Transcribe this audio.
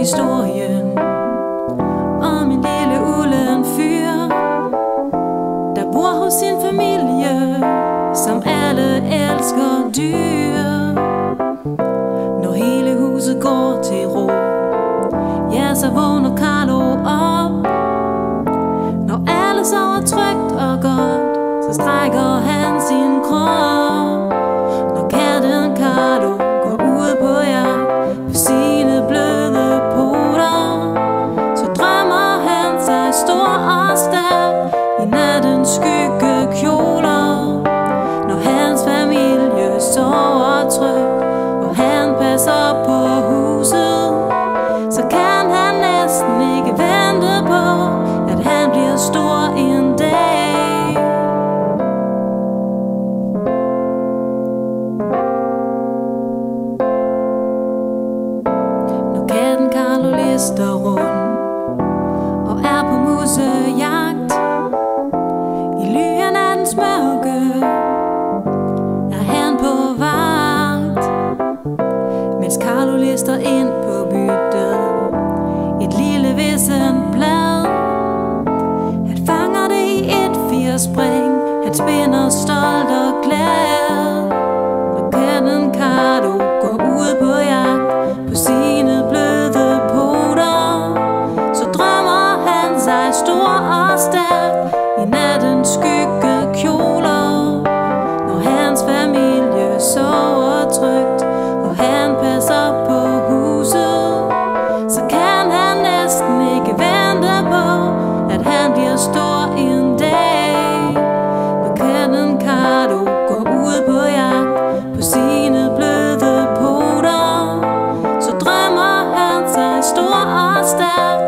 historien om en lille ulden fyr, der bor hos sin familie, som alle elsker dyr. Når hele huset går til ro, ja, så vågner Carlo op. Når alle sover trygt og godt, så strækker han sin krop. Når katten Carlo går ud på jagt på sine bløde poter, så drømmer han sig stor og stærk i nattens skyggekjoler. Når hans familie sover trygt og han passer på huset, så kan han næsten ikke vente på, at han bliver stor en dag. Når katten Carlo lister rundt og er på musejagt i ly af nattens mørke, er han på vagt, mens Carlo lister ind på byttet et lille vissent blad. Han fanger det i et firspring, han spinder stolt og glad. Når katten Carlo går ud på jagt på sine bløde poter, så drømmer han sig stor og stærk i nattens skyggekjoler. Når hans familie sover trygt og han passer på huset, så kan han næsten ikke vente på, at han bliver stor en dag. Når katten Carlo går ud på jagt på sine bløde poter, så drømmer han sig stor og stærk